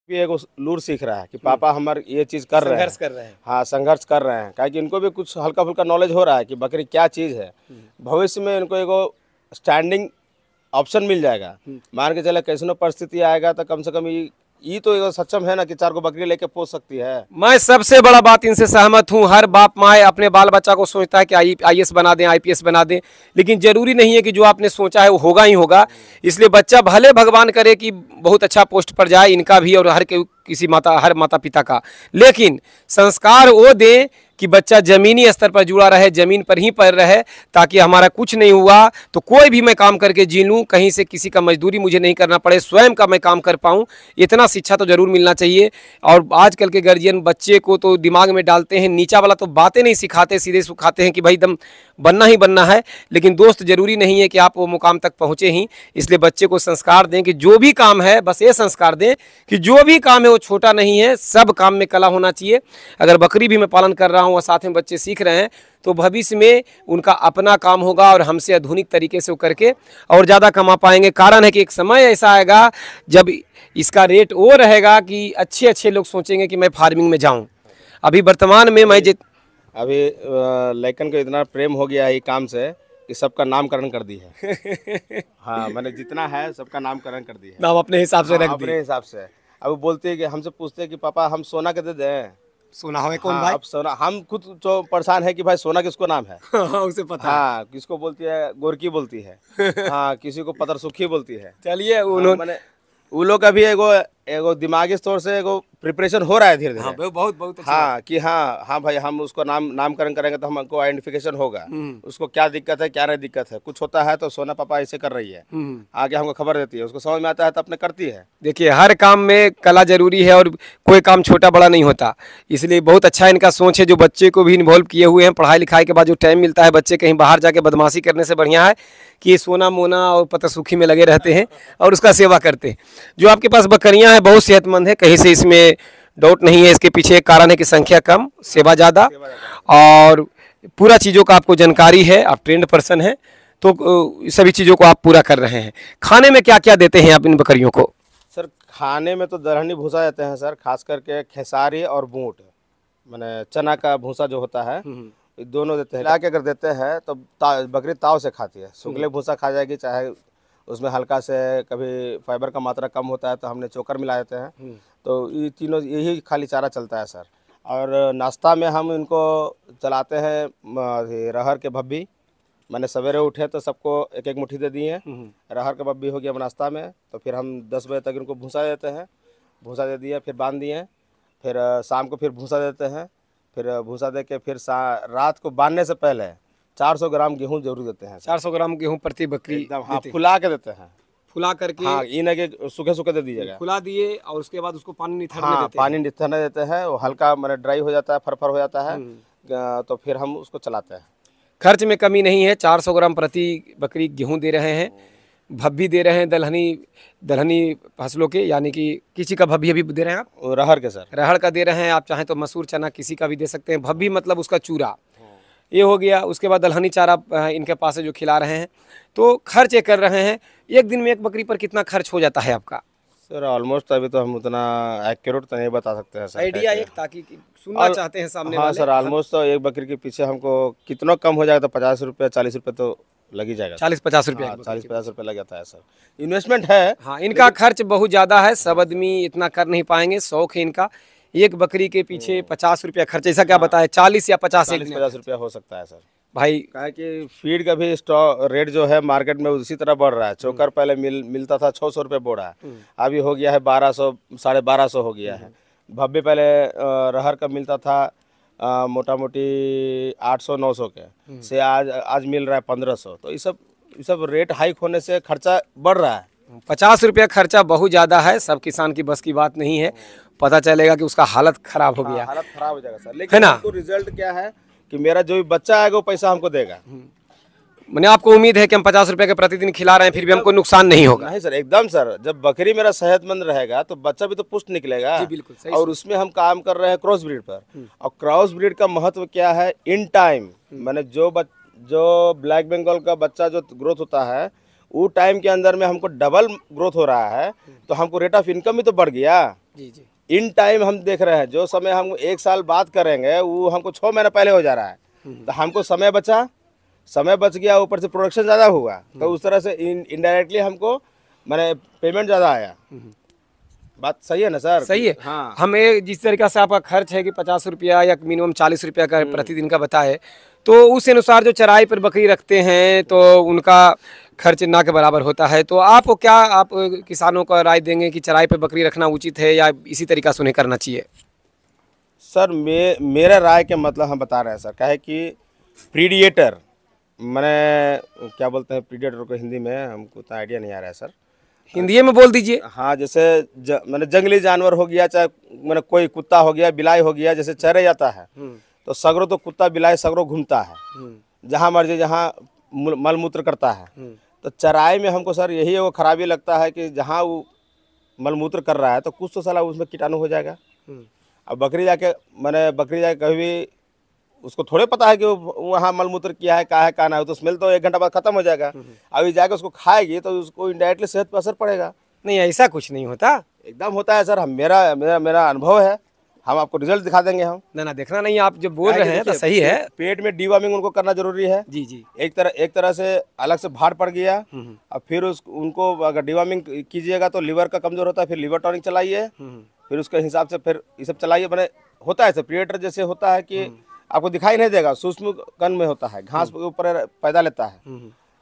भी एगो लूर सीख रहा है कि पापा हमारे ये चीज़ कर रहे हैं, संघर्ष कर रहे हैं। हाँ संघर्ष कर रहे हैं, कि इनको भी कुछ हल्का फुल्का नॉलेज हो रहा है कि बकरी क्या चीज़ है। भविष्य में इनको एगो स्टैंडिंग ऑप्शन मिल जाएगा। मान के चले कैसनो परिस्थिति आएगा तो कम से कम ये तो एगो सक्षम है ना कि 4 को बकरी लेके पोस सकती है। मैं सबसे बड़ा बात इनसे सहमत हूं। हर बाप माँ अपने बाल बच्चा को सोचता है कि आईएएस बना दें, आईपीएस बना दें, लेकिन जरूरी नहीं है कि जो आपने सोचा है वो होगा ही होगा। इसलिए बच्चा भले भगवान करे कि बहुत अच्छा पोस्ट पर जाए, इनका भी और हर माता पिता का, लेकिन संस्कार वो दें कि बच्चा जमीनी स्तर पर जुड़ा रहे, जमीन पर ही पड़ रहे, ताकि हमारा कुछ नहीं हुआ तो कोई भी मैं काम करके जी लूँ, कहीं से किसी का मजदूरी मुझे नहीं करना पड़े, स्वयं का मैं काम कर पाऊँ। इतना शिक्षा तो जरूर मिलना चाहिए। और आजकल के गार्जियन बच्चे को तो दिमाग में डालते हैं, नीचा वाला तो बातें नहीं सिखाते, सीधे सिखाते हैं कि भाई दम बनना ही बनना है। लेकिन दोस्त जरूरी नहीं है कि आप वो मुकाम तक पहुँचे ही। इसलिए बच्चे को संस्कार दें कि जो भी काम है, बस ये संस्कार दें कि जो भी काम है वो छोटा नहीं है, सब काम में कला होना चाहिए। अगर बकरी भी मैं पालन कर रहा हूँ और साथ में बच्चे सीख रहे हैं तो भविष्य में उनका अपना काम होगा और हमसे आधुनिक तरीके से वो करके और ज़्यादा कमा पाएंगे। कारण है कि एक समय ऐसा आएगा जब इसका रेट वो रहेगा कि अच्छे अच्छे लोग सोचेंगे कि मैं फार्मिंग में जाऊं। अभी वर्तमान में मैं अभी लड़कन को इतना प्रेम हो गया है काम से कि सबका नामकरण कर दी है। हाँ मैंने जितना है सबका नामकरण कर दिया है, नाम अपने हिसाब से रख दिए। अपने हिसाब से। अब वो बोलते हैं कि हमसे पूछते हैं कि पापा हम सोना के दे दें। सोना हमें कौन हाँ, भाई? अब सोना हम खुद जो परेशान है कि भाई सोना किसको नाम है। हाँ, उसे पता है। हाँ किसको बोलती है, गोरकी बोलती है। हाँ किसी को पतर सुखी बोलती है। चलिए हाँ, मैंने वो लोग का भी एगो एगो दिमागी तौर से एगो प्रिपरेशन हो रहा है धीरे धीरे। हाँ, बहुत अच्छा। हाँ कि हाँ भाई हम उसको नामकरण करेंगे तो हमको आइडेंटिफिकेशन होगा, उसको क्या दिक्कत है क्या नहीं दिक्कत है। कुछ होता है तो सोना पापा ऐसे कर रही है, आगे हमको खबर देती है, उसको समझ में आता है तो अपने करती है। देखिए हर काम में कला जरूरी है और कोई काम छोटा बड़ा नहीं होता। इसलिए बहुत अच्छा इनका सोच है जो बच्चे को भी इन्वॉल्व किए हुए हैं। पढ़ाई लिखाई के बाद जो टाइम मिलता है, बच्चे कहीं बाहर जाके बदमाशी करने से बढ़िया है कि ये सोना मोना और पतसुखी में लगे रहते हैं और उसका सेवा करते हैं। जो आपके पास बकरियां हैं बहुत सेहतमंद है, कहीं से इसमें डाउट नहीं है। इसके पीछे एक कारण है कि संख्या कम, सेवा ज़्यादा और पूरा चीज़ों का आपको जानकारी है, आप ट्रेंड पर्सन हैं तो सभी चीज़ों को आप पूरा कर रहे हैं। खाने में क्या क्या देते हैं आप इन बकरियों को? सर खाने में तो दलहनी भूसा देते हैं सर, खास करके खेसारी और बूट, मैंने चना का भूसा जो होता है दोनों देते हैं। ला के अगर देते हैं तो बकरी ताव से खाती है। सुगले भूसा खा जाएगी, चाहे उसमें हल्का से कभी फाइबर का मात्रा कम होता है तो हमने चोकर मिला देते हैं। तो ये तीनों यही खाली चारा चलता है सर। और नाश्ता में हम इनको चलाते हैं रहर के भब्बी। मैंने सवेरे उठे तो सबको एक एक मुट्ठी दे दी है। रहर का भब्बी हो गया नाश्ता में, तो फिर हम 10 बजे तक इनको भूसा देते हैं। भूसा दे दिए, फिर बांध दिए, फिर शाम को फिर भूसा देते हैं। फिर भूसा दे के फिर रात को बांधने से पहले 400 ग्राम गेहूँ जरूर देते हैं। 400 ग्राम गेहूँ प्रति बकरी? एकदम हाँ, फुला के देते हैं। फुला करके? हाँ, ये नहीं कि सूखे सूखे दे दीजिएगा। फुला दिए और उसके बाद उसको पानी निथरने हाँ, देते हैं। पानी निथरने देते हैं, वो हल्का मैंने ड्राई हो जाता है, फरफर हो जाता है, तो फिर हम उसको चलाते हैं। खर्च में कमी नहीं है। 400 ग्राम प्रति बकरी गेहूँ दे रहे हैं, भब्बी दे रहे हैं दलहनी फसलों के, यानी कि किसी का भब्बी अभी दे रहे हैं आप? रहर के सर, रहर का दे रहे हैं, आप चाहें तो मसूर चना किसी का भी दे सकते हैं। भब्बी मतलब उसका चूरा, ये हो गया। उसके बाद दलहनी चारा इनके पास है जो खिला रहे हैं। तो खर्च ये कर रहे हैं। एक दिन में एक बकरी पर कितना खर्च हो जाता है आपका? सर ऑलमोस्ट अभी तो हम उतना एक्यूरेट तो नहीं बता सकते हैं सर। आइडिया एक, ताकि सुनना चाहते हैं सामने हाँ वाले। सर ऑलमोस्ट तो एक बकरी के पीछे हमको कितना कम हो जाएगा तो 50 रुपये 40 रुपये तो लग ही जाएगा। 40-50 रुपये? 40-50 रुपये लग जाता है सर। इन्वेस्टमेंट है। हाँ, इनका खर्च बहुत ज़्यादा है, सब आदमी इतना कर नहीं पाएंगे। शौक है इनका। एक बकरी के पीछे 50 रुपया खर्च, ऐसा क्या बताए? 40 या 50? 40-50 रुपया हो सकता है सर भाई। कहा कि फीड का भी रेट जो है मार्केट में उसी तरह बढ़ रहा है। चोकर पहले मिलता था 600 रुपये बोरा, अभी हो गया है 1200 1250 हो गया है। भब्बे पहले रहर का मिलता था मोटा मोटी 800-900 के से आज मिल रहा है 1500। तो ये सब रेट हाइक होने से खर्चा बढ़ रहा है। 50 रुपया खर्चा बहुत ज़्यादा है, सब किसान की बस की बात नहीं है। पता चलेगा कि उसका हालत खराब हो गया। हालत खराब हो जाएगा सर, लेकिन हमको रिजल्ट क्या है कि मेरा जो भी बच्चा आएगा वो पैसा हमको देगा। मैंने आपको उम्मीद है कि हम 50 रुपये के प्रतिदिन खिला रहे हैं, फिर भी हमको नुकसान नहीं होगा? नहीं सर, एकदम सर। जब बकरी मेरा सेहतमंद रहेगा तो बच्चा भी तो पुष्ट निकलेगा। जी बिल्कुल सही। और उसमें हम काम कर रहे हैं क्रॉस ब्रीड पर। और क्रॉस ब्रीड का महत्व क्या है, इन टाइम मैंने जो ब्लैक बंगाल का बच्चा जो ग्रोथ होता है वो टाइम के अंदर में हमको डबल ग्रोथ हो रहा है, तो हमको रेट ऑफ इनकम भी तो बढ़ गया। जी जी। इन टाइम हम देख रहे हैं, जो समय हम 1 साल बाद करेंगे वो हमको 6 महीने पहले हो जा रहा है। तो हमको समय बचा, समय बच गया, ऊपर से प्रोडक्शन ज़्यादा हुआ, तो उस तरह से इनडायरेक्टली हमको मैंने पेमेंट ज़्यादा आया। बात सही है ना सर? सही है। हाँ। हमें जिस तरीका से आपका खर्च है कि 50 रुपया या मिनिमम 40 रुपया का प्रतिदिन का बताए, तो उस अनुसार जो चराई पर बकरी रखते हैं तो उनका खर्च ना के बराबर होता है। तो आपको क्या, आप किसानों को राय देंगे कि चराई पर बकरी रखना उचित है या इसी तरीका से उन्हें करना चाहिए? सर मेरा राय के मतलब हम बता रहे हैं सर, क्या है कि प्रीडिएटर, मैंने क्या बोलते हैं प्रीडिएटर को हिंदी में, हमको उतना आइडिया नहीं आ रहा है सर। हिंदी में बोल दीजिए। हाँ, जैसे मैंने जंगली जानवर हो गया, चाहे मैंने कोई कुत्ता हो गया, बिलाई हो गया, जैसे चरे जाता है तो सगरों तो कुत्ता बिलाई सगरों घूमता है, जहाँ मर्जी जहाँ मल मूत्र करता है। तो चराई में हमको सर यही वो खराबी लगता है कि जहाँ वो मल मूत्र कर रहा है तो कुछ तो साला उसमें कीटाणु हो जाएगा। अब बकरी जाके कभी भी उसको थोड़े पता है कि वो वहाँ मल मूत्र किया है, का है का ना है, तो स्मेल तो 1 घंटा बाद खत्म हो जाएगा। अभी जाके उसको खाएगी तो उसको इनडायरेक्टली सेहत पर असर पड़ेगा। नहीं, ऐसा कुछ नहीं होता। एकदम होता है सर, हम मेरा अनुभव है, हम आपको रिजल्ट दिखा देंगे हम। ना देखना नहीं, आप जो बोल रहे हैं तो सही है। पेट में डीवर्मिंग उनको करना जरूरी है। जी जी। एक तरह से अलग से भार पड़ गया, अब फिर उनको अगर डीवर्मिंग कीजिएगा तो लिवर का कमजोर होता है, फिर लिवर टॉनिक चलाइए, फिर उसके हिसाब से फिर ये सब चलाइए। मैंने होता है सर, प्रीडेटर जैसे होता है कि आपको दिखाई नहीं देगा, सूक्ष्म कण में होता है, घास के ऊपर पैदा लेता है।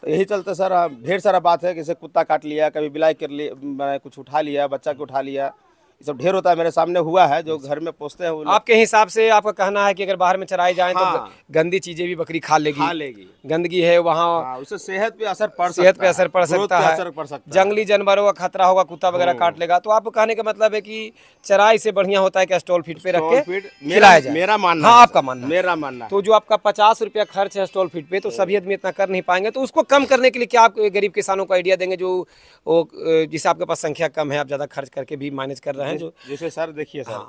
तो यही चलते सर ढेर सारा बात है, जैसे कुत्ता काट लिया, कभी बिलाई कर लिया, कुछ उठा लिया, बच्चा को उठा लिया, ये सब ढेर होता है। मेरे सामने हुआ है, जो घर में पोसते हैं। आपके हिसाब से आपका कहना है कि अगर बाहर में चराई जाए हाँ, तो गंदी चीजें भी बकरी खा लेगी। गंदगी है वहाँ, हाँ, उससे सेहत पे असर पड़ सकता है। जंगली जानवरों का खतरा होगा, कुत्ता वगैरह काट लेगा। तो आपको कहने का मतलब है कि चराई से बढ़िया होता है कि स्टॉल फीड पे रख के खिलाया जाए। मेरा मानना। हाँ, आपका मानना। मेरा मानना। तो जो आपका 50 रुपया खर्च है स्टॉल फीड पे, तो सभी आदमी इतना कर नहीं पाएंगे, तो उसको कम करने के लिए क्या आप गरीब किसानों को आइडिया देंगे, जो जिससे आपके पास संख्या कम है, आप ज्यादा खर्च करके भी मैनेज कर रहे हैं? जो जैसे सर देखिए सर,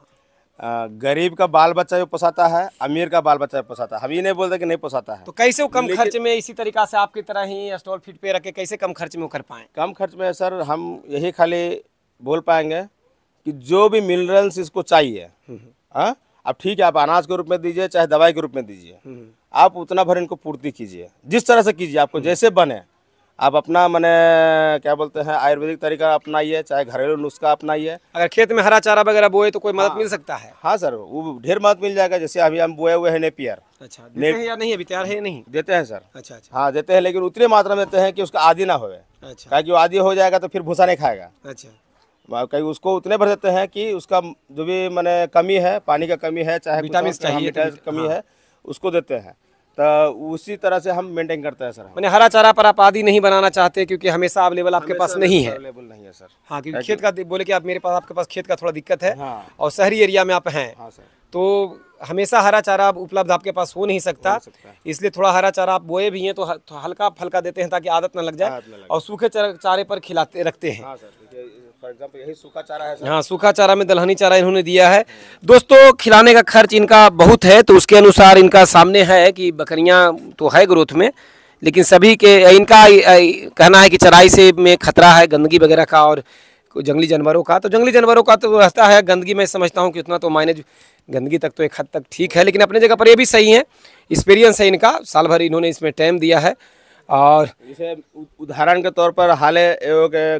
गरीब का बाल बच्चा जो पोसाता है, अमीर का बाल बच्चा पोसाता है। हम ये नहीं बोलते कि नहीं पोसाता है। तो कैसे वो कम खर्च में इसी तरीका से आपकी तरह ही स्टॉल फीड पे रख के कैसे कम खर्च में वो कर पाए? कम खर्च में सर हम यही खाली बोल पाएंगे कि जो भी मिनरल्स इसको चाहिए, हाँ, अब ठीक है, आप अनाज के रूप में दीजिए चाहे दवाई के रूप में दीजिए, आप उतना भर इनको पूर्ति कीजिए, जिस तरह से कीजिए, आपको जैसे बने। आप अपना मैंने क्या बोलते हैं आयुर्वेदिक तरीका अपनाइए, चाहे घरेलू नुस्खा अपनाइए। अगर खेत में हरा चारा वगैरह बोए तो कोई मदद मिल सकता है? हाँ सर, वो ढेर मदद मिल जाएगा। जैसे अभी हम बोए हुए हैं नेपियर। अच्छा, देते हैं या नहीं? अभी तैयार है नहीं? देते हैं सर। अच्छा अच्छा। हाँ देते हैं, लेकिन उतनी मात्रा में देते हैं कि उसका आदी ना होवे। अच्छा। क्या कि वो आदी हो जाएगा तो फिर भूसा नहीं खाएगा। अच्छा। कहीं उसको उतने भर देते हैं कि उसका जो भी मैंने कमी है, पानी का कमी है, चाहे विटामिन चाहिए, कमी है, उसको देते हैं। तो उसी तरह से हम मेंटेन करते हैं सर। मैंने हरा चारा पर आप आदी नहीं बनाना चाहते, क्योंकि हमेशा अवेलेबल आपके पास नहीं है? अवेलेबल नहीं है सर। हाँ, क्योंकि खेत का बोले कि आप मेरे पास, आपके पास खेत का थोड़ा दिक्कत है। हाँ। और शहरी एरिया में आप हैं। हाँ सर। तो हमेशा हरा चारा उपलब्ध आपके पास हो नहीं सकता, इसलिए थोड़ा हरा चारा आप बोए भी हैं तो हल्का फल्का देते हैं ताकि आदत न लग जाए, और सूखे चारे पर खिलाते रखते हैं। हाँ सर, फॉर एग्जांपल यही सूखा चारा है सर। हाँ, सूखा चारा में दलहनी चारा इन्होंने दिया है। दोस्तों, खिलाने का खर्च इनका बहुत है, तो उसके अनुसार इनका सामने है कि बकरियां तो है ग्रोथ में, लेकिन सभी के इनका कहना है कि चराई से में खतरा है गंदगी वगैरह का और जंगली जानवरों का। तो जंगली जानवरों का तो रहता है, गंदगी मैं समझता हूँ कि उतना तो मैनेज, गंदगी तक तो एक हद तक ठीक है, लेकिन अपने जगह पर ये भी सही है। एक्सपीरियंस है इनका, साल भर इन्होंने इसमें टाइम दिया है। और जैसे उदाहरण के तौर पर हाल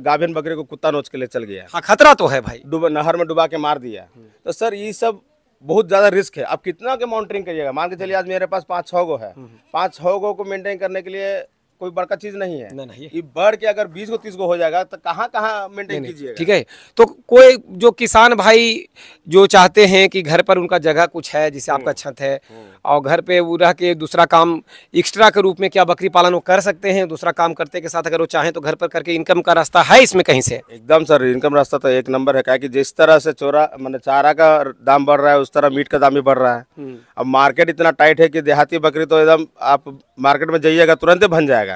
गाभिन बकरी को कुत्ता नोच के ले चल गया। हाँ, खतरा तो है भाई, नहर में डुबा के मार दिया। तो सर ये सब बहुत ज्यादा रिस्क है। आप कितना के मॉनिटरिंग करिएगा? मान के चलिए आज मेरे पास 5-6 गो है, 5-6 गो को मेंटेन करने के लिए कोई बड़का चीज नहीं है। नहीं, ये बढ़ के अगर 20 गो 30 गो हो जाएगा तो कहाँ मेंटेन कीजिएगा? ठीक है। तो कोई जो किसान भाई जो चाहते हैं कि घर पर उनका जगह कुछ है, जिसे आपका छत है, और घर पे वो रह के दूसरा काम एक्स्ट्रा के रूप में क्या बकरी पालन वो कर सकते हैं? दूसरा काम करते के साथ अगर वो चाहें तो घर पर करके इनकम का रास्ता है इसमें कहीं से? एकदम सर, इनकम रास्ता तो 1 नंबर है। क्या कि जिस तरह से चारा का दाम बढ़ रहा है, उस तरह मीट का दाम भी बढ़ रहा है। अब मार्केट इतना टाइट है कि देहाती बकरी तो एकदम, आप मार्केट में जाइएगा तुरंत बन जाएगा,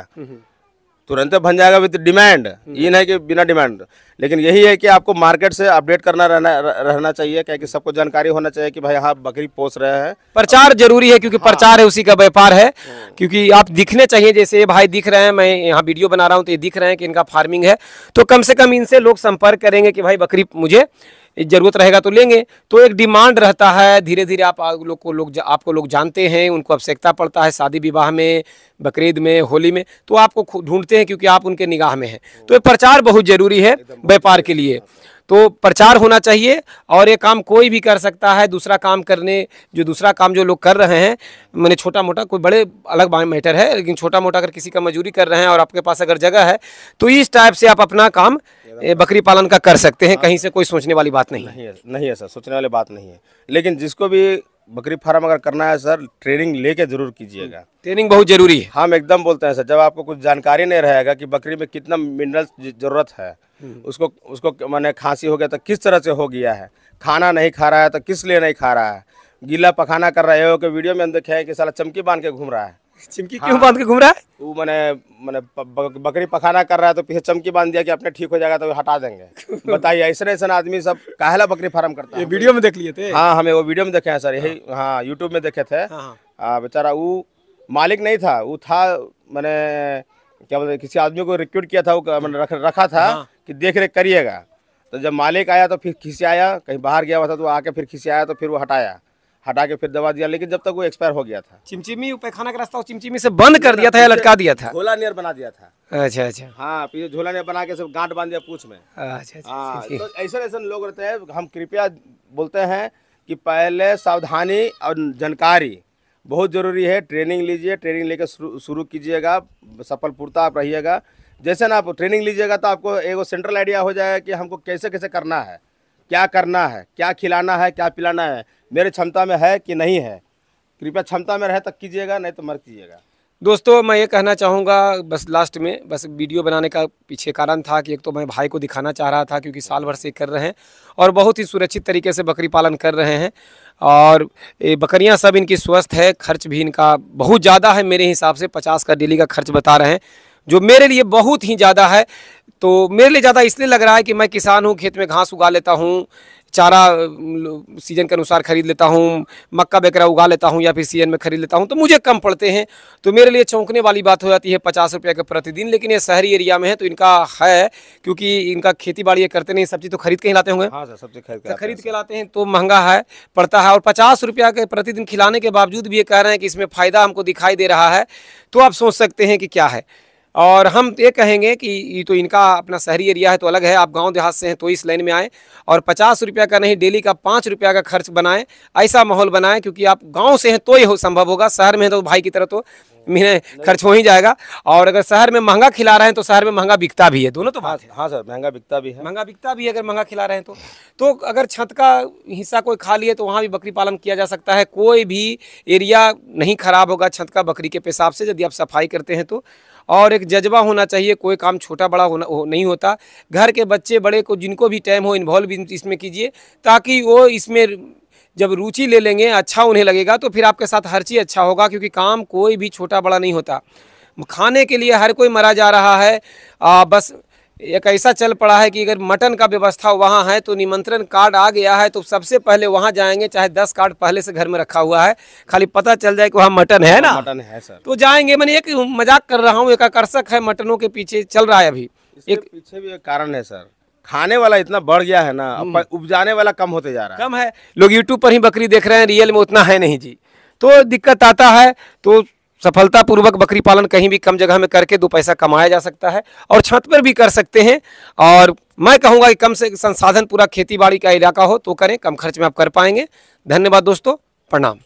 तुरंत बन जाएगा विद डिमांड। ये नहीं कि बिना डिमांड। लेकिन यही है कि आपको मार्केट से अपडेट करना रहना चाहिए, क्या कि सबको जानकारी होना चाहिए कि भाई हाँ बकरी पोस रहे हैं। प्रचार जरूरी है, क्योंकि प्रचार है उसी का व्यापार है। क्योंकि आप दिखने चाहिए, जैसे ये भाई दिख रहे हैं, मैं यहाँ वीडियो बना रहा हूँ तो ये दिख रहे हैं कि इनका फार्मिंग है, तो कम से कम इनसे लोग संपर्क करेंगे कि भाई बकरी मुझे जरूरत रहेगा तो लेंगे। तो एक डिमांड रहता है, धीरे धीरे आपको लोग जानते हैं, उनको आवश्यकता पड़ता है शादी विवाह में, बकरीद में, होली में, तो आपको ढूंढते हैं क्योंकि आप उनके निगाह में हैं। तो ये प्रचार बहुत जरूरी है व्यापार के लिए, तो प्रचार होना चाहिए। और ये काम कोई भी कर सकता है, दूसरा काम जो लोग कर रहे हैं, मैंने छोटा मोटा, कोई बड़े अलग मैटर है, लेकिन छोटा मोटा अगर किसी का मजदूरी कर रहे हैं और आपके पास अगर जगह है तो इस टाइप से आप अपना काम बकरी पालन का कर सकते हैं। कहीं से कोई सोचने वाली बात नहीं है। नहीं है सर, सोचने वाली बात नहीं है। लेकिन जिसको भी बकरी फार्म अगर करना है सर, ट्रेनिंग लेके जरूर कीजिएगा। ट्रेनिंग बहुत जरूरी है। हम एकदम बोलते हैं सर, जब आपको कुछ जानकारी नहीं रहेगा कि बकरी में कितना मिनरल्स जरूरत है, उसको माने खांसी हो गया तो किस तरह से हो गया है, खाना नहीं खा रहा है तो किस लिए नहीं खा रहा है, गीला पखाना कर रहे हो कि वीडियो में हम देखे हैं कि साला चमकी बांध के घूम रहा है। चिमकी क्यों बांध के घूम रहा है? वो मैंने बकरी पखाना कर रहा है तो पीछे चमकी बांध दिया कि अपने ठीक हो जाएगा तो हटा देंगे। बताइए, ऐसे आदमी सब काहेला बकरी फार्म करता है। ये वीडियो में देख लिए थे? हाँ, हमें वो वीडियो में देखे हैं सर, यही हाँ यूट्यूब में देखे थे। बेचारा वो मालिक नहीं था, वो था मैंने क्या बोलते, किसी आदमी को रिक्रूट किया था, वो मैंने रखा था कि देख रेख करिएगा। तो जब मालिक आया तो फिर खिसियाया, कहीं बाहर गया हुआ था तो आके फिर खिसियाया, तो फिर वो हटा के फिर दवा दिया, लेकिन जब तक वो एक्सपायर हो गया था। चिमचिमी पैखाना का रास्ता चिमचिमी से बंद कर दिया था या लटका दिया था? झोला नियर बना दिया था। अच्छा अच्छा। हाँ, पीछे झोला नियर बना के सब गांठ बांध दिया पूंछ में। अच्छा। हाँ, तो ऐसे लोग रहते हैं। हम कृपया बोलते हैं कि पहले सावधानी और जानकारी बहुत ज़रूरी है। ट्रेनिंग लीजिए, ट्रेनिंग लेकर शुरू कीजिएगा, सफलपूर्ता आप रहिएगा। जैसे ना आप ट्रेनिंग लीजिएगा तो आपको एक सेंट्रल आइडिया हो जाएगा कि हमको कैसे कैसे करना है, क्या करना है, क्या खिलाना है, क्या पिलाना है, मेरे क्षमता में है कि नहीं है। कृपया क्षमता में रहे तक कीजिएगा, नहीं तो मत कीजिएगा। दोस्तों, मैं ये कहना चाहूँगा बस लास्ट में, बस वीडियो बनाने का पीछे कारण था कि एक तो मैं भाई को दिखाना चाह रहा था क्योंकि साल भर से कर रहे हैं और बहुत ही सुरक्षित तरीके से बकरी पालन कर रहे हैं। और ये बकरियां सब इनकी स्वस्थ है, खर्च भी इनका बहुत ज़्यादा है। मेरे हिसाब से 50 का डेली का खर्च बता रहे हैं, जो मेरे लिए बहुत ही ज़्यादा है। तो मेरे लिए ज़्यादा इसलिए लग रहा है कि मैं किसान हूँ, खेत में घास उगा लेता हूँ, चारा सीजन के अनुसार खरीद लेता हूँ, मक्का बेकरा उगा लेता हूँ या फिर सीजन में खरीद लेता हूँ, तो मुझे कम पड़ते हैं। तो मेरे लिए चौंकने वाली बात हो जाती है 50 रुपये का प्रतिदिन। लेकिन ये शहरी एरिया में है तो इनका है, क्योंकि इनका खेती बाड़ी करते नहीं, सब्जी तो खरीद के ही लाते होंगे। हाँ सर, सब्जी खरीद के लाते हैं तो महंगा है पड़ता है। और 50 रुपया के प्रतिदिन खिलाने के बावजूद भी ये कह रहे हैं कि इसमें फ़ायदा हमको दिखाई दे रहा है, तो आप सोच सकते हैं कि क्या है। और हम ये कहेंगे कि ये तो इनका अपना शहरी एरिया है तो अलग है, आप गांव देहात से हैं तो इस लाइन में आएँ और 50 रुपया का नहीं, डेली का 5 रुपया का खर्च बनाएं, ऐसा माहौल बनाएं। क्योंकि आप गांव से हैं तो ही संभव होगा, शहर में है तो भाई की तरह तो खर्च हो ही जाएगा। और अगर शहर में महंगा खिला रहे हैं तो शहर में महंगा बिकता भी है, दोनों तो बात है। हाँ सर, महंगा बिकता भी है, अगर महंगा खिला रहे हैं तो अगर छत का हिस्सा कोई खा लिए तो वहाँ भी बकरी पालन किया जा सकता है। कोई भी एरिया नहीं खराब होगा छत का बकरी के पेशाब से, यदि आप सफाई करते हैं तो। और एक जज्बा होना चाहिए, कोई काम छोटा बड़ा नहीं होता। घर के बच्चे बड़े को जिनको भी टाइम हो इन्वॉल्व इसमें कीजिए, ताकि वो इसमें जब रुचि ले लेंगे, अच्छा उन्हें लगेगा तो फिर आपके साथ हर चीज़ अच्छा होगा। क्योंकि काम कोई भी छोटा बड़ा नहीं होता। खाने के लिए हर कोई मरा जा रहा है। बस एक ऐसा चल पड़ा है कि अगर मटन का व्यवस्था वहाँ है तो निमंत्रण कार्ड आ गया है तो सबसे पहले वहाँ जाएंगे, चाहे 10 कार्ड पहले से घर में रखा हुआ है, खाली पता चल जाए कि वहाँ मटन है ना, मटन है सर, तो जाएंगे। मैंने एक मजाक कर रहा हूँ, एक आकर्षक है मटनों के पीछे चल रहा है अभी। एक पीछे भी एक कारण है सर, खाने वाला इतना बढ़ गया है ना, उपजाने वाला कम होते जा रहा है। कम है, लोग यूट्यूब पर ही बकरी देख रहे हैं, रियल में उतना है नहीं जी, तो दिक्कत आता है। तो सफलतापूर्वक बकरी पालन कहीं भी कम जगह में करके 2 पैसा कमाया जा सकता है और छत पर भी कर सकते हैं। और मैं कहूँगा कि कम से संसाधन पूरा खेती बाड़ी का इलाका हो तो करें, कम खर्च में आप कर पाएंगे। धन्यवाद दोस्तों, प्रणाम।